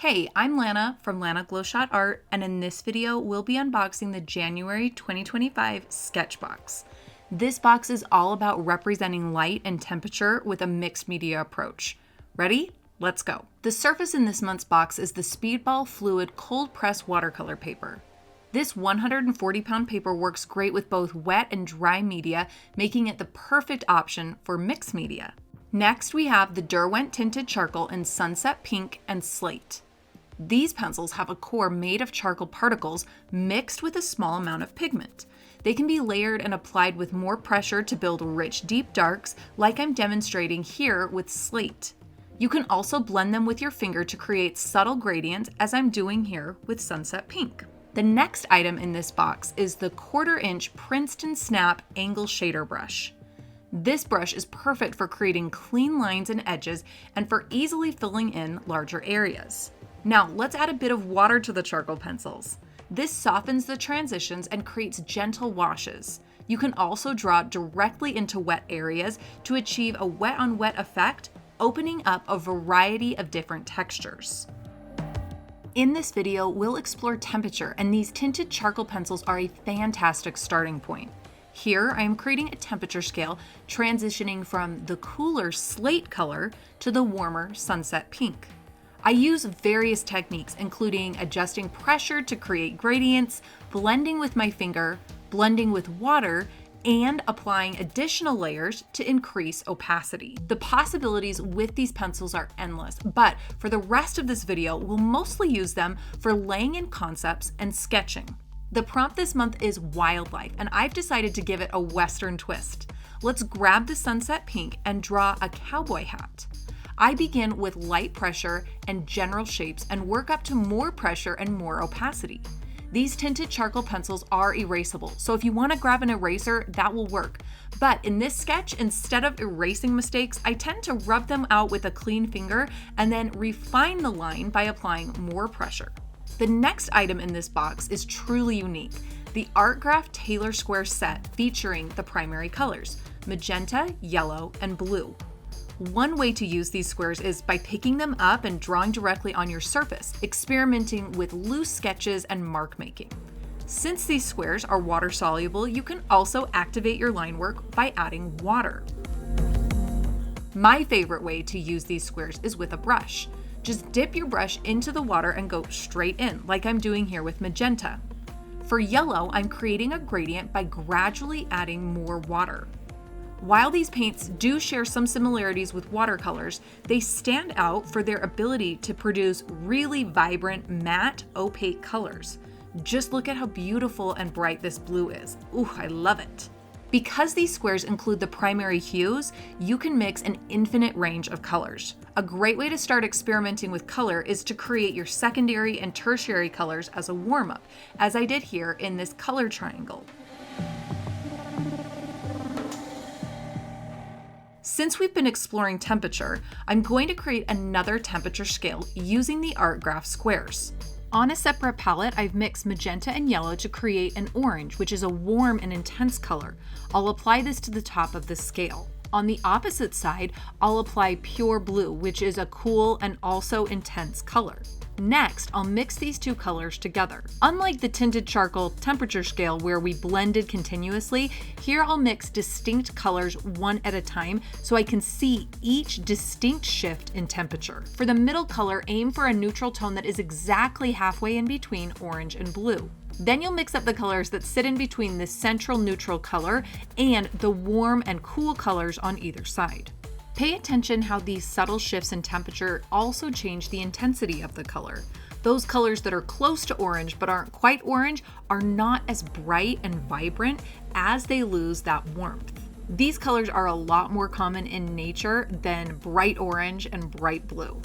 Hey, I'm Lana from Lana Glowshot Art, and in this video, we'll be unboxing the January 2025 Sketchbox. This box is all about representing light and temperature with a mixed media approach. Ready? Let's go. The surface in this month's box is the Speedball Fluid Cold Press Watercolor Paper. This 140-pound paper works great with both wet and dry media, making it the perfect option for mixed media. Next, we have the Derwent Tinted Charcoal in Sunset Pink and Slate. These pencils have a core made of charcoal particles mixed with a small amount of pigment. They can be layered and applied with more pressure to build rich, deep darks, like I'm demonstrating here with Slate. You can also blend them with your finger to create subtle gradients, as I'm doing here with Sunset Pink. The next item in this box is the 1/4-inch Princeton Snap Angle Shader Brush. This brush is perfect for creating clean lines and edges and for easily filling in larger areas. Now let's add a bit of water to the charcoal pencils. This softens the transitions and creates gentle washes. You can also draw directly into wet areas to achieve a wet-on-wet effect, opening up a variety of different textures. In this video, we'll explore temperature, and these tinted charcoal pencils are a fantastic starting point. Here, I am creating a temperature scale, transitioning from the cooler slate color to the warmer sunset pink. I use various techniques, including adjusting pressure to create gradients, blending with my finger, blending with water, and applying additional layers to increase opacity. The possibilities with these pencils are endless, but for the rest of this video, we'll mostly use them for laying in concepts and sketching. The prompt this month is wildlife, and I've decided to give it a Western twist. Let's grab the sunset pink and draw a cowboy hat. I begin with light pressure and general shapes and work up to more pressure and more opacity. These tinted charcoal pencils are erasable, so if you want to grab an eraser, that will work. But in this sketch, instead of erasing mistakes, I tend to rub them out with a clean finger and then refine the line by applying more pressure. The next item in this box is truly unique, the Artgraph Taylor Square set featuring the primary colors, magenta, yellow, and blue. One way to use these squares is by picking them up and drawing directly on your surface, experimenting with loose sketches and mark making. Since these squares are water soluble, you can also activate your line work by adding water. My favorite way to use these squares is with a brush. Just dip your brush into the water and go straight in, like I'm doing here with magenta. For yellow, I'm creating a gradient by gradually adding more water. While these paints do share some similarities with watercolors, they stand out for their ability to produce really vibrant, matte, opaque colors. Just look at how beautiful and bright this blue is. Ooh, I love it. Because these squares include the primary hues, you can mix an infinite range of colors. A great way to start experimenting with color is to create your secondary and tertiary colors as a warm-up, as I did here in this color triangle. Since we've been exploring temperature, I'm going to create another temperature scale using the Artgraph squares. On a separate palette, I've mixed magenta and yellow to create an orange, which is a warm and intense color. I'll apply this to the top of the scale. On the opposite side, I'll apply pure blue, which is a cool and also intense color. Next, I'll mix these two colors together. Unlike the tinted charcoal temperature scale where we blended continuously, here I'll mix distinct colors one at a time so I can see each distinct shift in temperature. For the middle color, aim for a neutral tone that is exactly halfway in between orange and blue. Then you'll mix up the colors that sit in between the central neutral color and the warm and cool colors on either side. Pay attention how these subtle shifts in temperature also change the intensity of the color. Those colors that are close to orange but aren't quite orange are not as bright and vibrant as they lose that warmth. These colors are a lot more common in nature than bright orange and bright blue.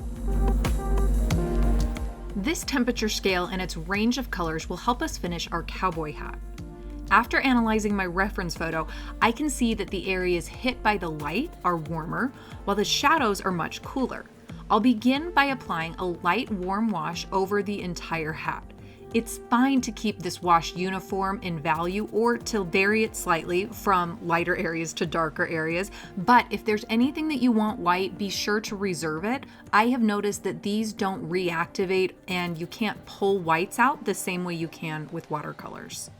This temperature scale and its range of colors will help us finish our cowboy hat. After analyzing my reference photo, I can see that the areas hit by the light are warmer, while the shadows are much cooler. I'll begin by applying a light warm wash over the entire hat. It's fine to keep this wash uniform in value or to vary it slightly from lighter areas to darker areas. But if there's anything that you want white, be sure to reserve it. I have noticed that these don't reactivate and you can't pull whites out the same way you can with watercolors.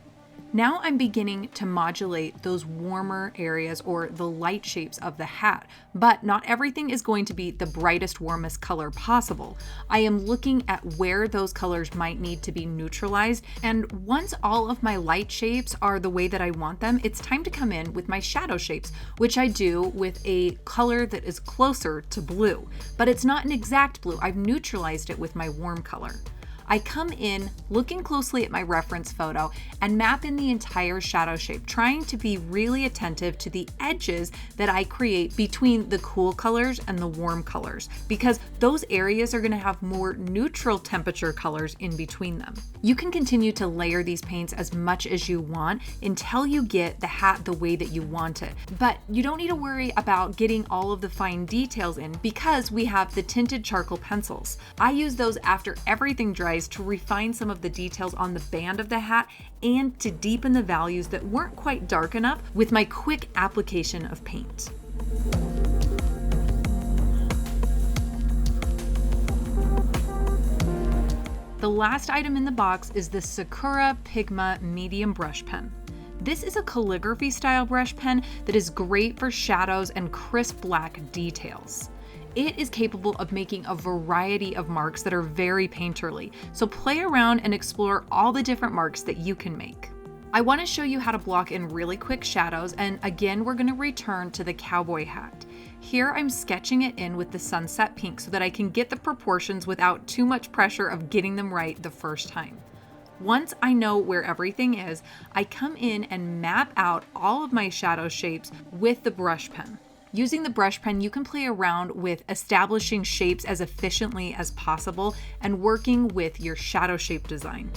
Now I'm beginning to modulate those warmer areas or the light shapes of the hat, but not everything is going to be the brightest, warmest color possible. I am looking at where those colors might need to be neutralized, and once all of my light shapes are the way that I want them, it's time to come in with my shadow shapes, which I do with a color that is closer to blue, but it's not an exact blue. I've neutralized it with my warm color. I come in looking closely at my reference photo and map in the entire shadow shape, trying to be really attentive to the edges that I create between the cool colors and the warm colors, because those areas are going to have more neutral temperature colors in between them. You can continue to layer these paints as much as you want until you get the hat the way that you want it. But you don't need to worry about getting all of the fine details in because we have the tinted charcoal pencils. I use those after everything dries to refine some of the details on the band of the hat and to deepen the values that weren't quite dark enough with my quick application of paint. The last item in the box is the Sakura Pigma Medium Brush Pen. This is a calligraphy style brush pen that is great for shadows and crisp black details. It is capable of making a variety of marks that are very painterly, so play around and explore all the different marks that you can make. I want to show you how to block in really quick shadows, and again we're going to return to the cowboy hat. Here I'm sketching it in with the sunset pink so that I can get the proportions without too much pressure of getting them right the first time. Once I know where everything is, I come in and map out all of my shadow shapes with the brush pen. Using the brush pen, you can play around with establishing shapes as efficiently as possible and working with your shadow shape design.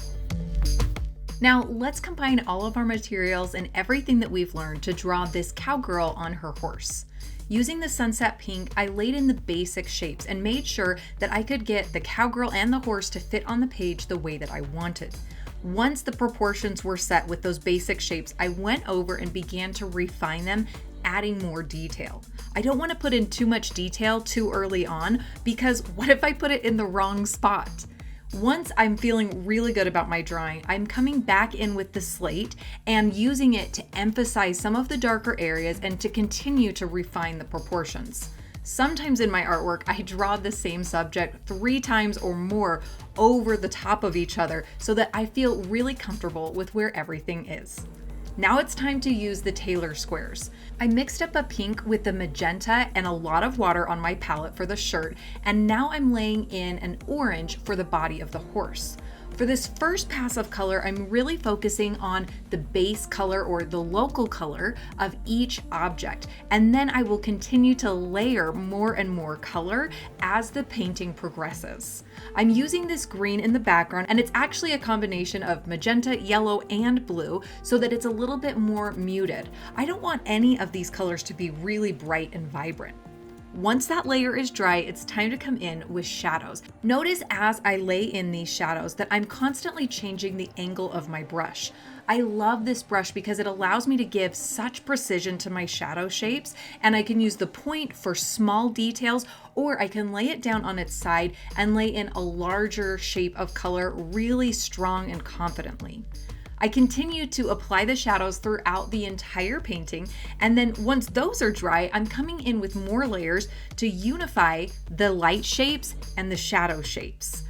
Now let's combine all of our materials and everything that we've learned to draw this cowgirl on her horse. Using the sunset pink, I laid in the basic shapes and made sure that I could get the cowgirl and the horse to fit on the page the way that I wanted. Once the proportions were set with those basic shapes, I went over and began to refine them, adding more detail. I don't want to put in too much detail too early on because what if I put it in the wrong spot? Once I'm feeling really good about my drawing, I'm coming back in with the slate and using it to emphasize some of the darker areas and to continue to refine the proportions. Sometimes in my artwork, I draw the same subject 3 times or more over the top of each other so that I feel really comfortable with where everything is. Now it's time to use the Taylor squares. I mixed up a pink with the magenta and a lot of water on my palette for the shirt, and now I'm laying in an orange for the body of the horse. For this first pass of color, I'm really focusing on the base color or the local color of each object, and then I will continue to layer more and more color as the painting progresses. I'm using this green in the background, and it's actually a combination of magenta, yellow, and blue so that it's a little bit more muted. I don't want any of these colors to be really bright and vibrant. Once that layer is dry, it's time to come in with shadows. Notice as I lay in these shadows that I'm constantly changing the angle of my brush. I love this brush because it allows me to give such precision to my shadow shapes, and I can use the point for small details, or I can lay it down on its side and lay in a larger shape of color really strong and confidently. I continue to apply the shadows throughout the entire painting, and then once those are dry, I'm coming in with more layers to unify the light shapes and the shadow shapes.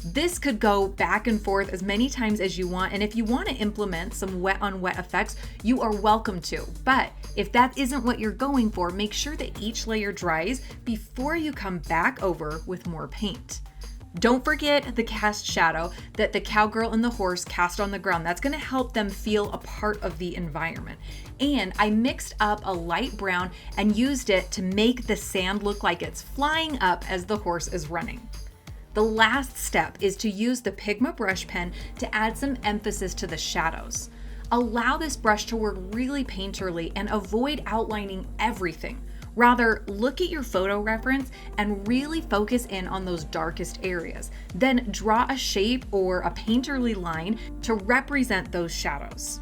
This could go back and forth as many times as you want, and if you want to implement some wet on wet effects, you are welcome to. But if that isn't what you're going for, make sure that each layer dries before you come back over with more paint. Don't forget the cast shadow that the cowgirl and the horse cast on the ground. That's going to help them feel a part of the environment. And I mixed up a light brown and used it to make the sand look like it's flying up as the horse is running. The last step is to use the Pigma brush pen to add some emphasis to the shadows. Allow this brush to work really painterly and avoid outlining everything. Rather, look at your photo reference and really focus in on those darkest areas. Then draw a shape or a painterly line to represent those shadows.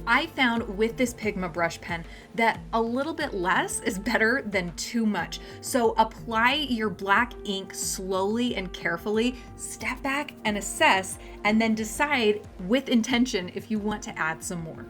I found with this Pigma brush pen that a little bit less is better than too much. So apply your black ink slowly and carefully, step back and assess, and then decide with intention if you want to add some more.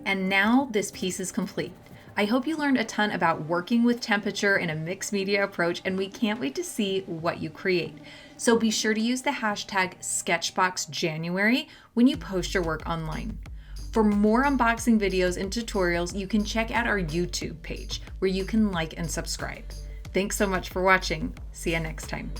And now this piece is complete. I hope you learned a ton about working with temperature in a mixed media approach, and we can't wait to see what you create. So be sure to use the hashtag SketchboxJanuary when you post your work online. For more unboxing videos and tutorials, you can check out our YouTube page where you can like and subscribe. Thanks so much for watching. See you next time.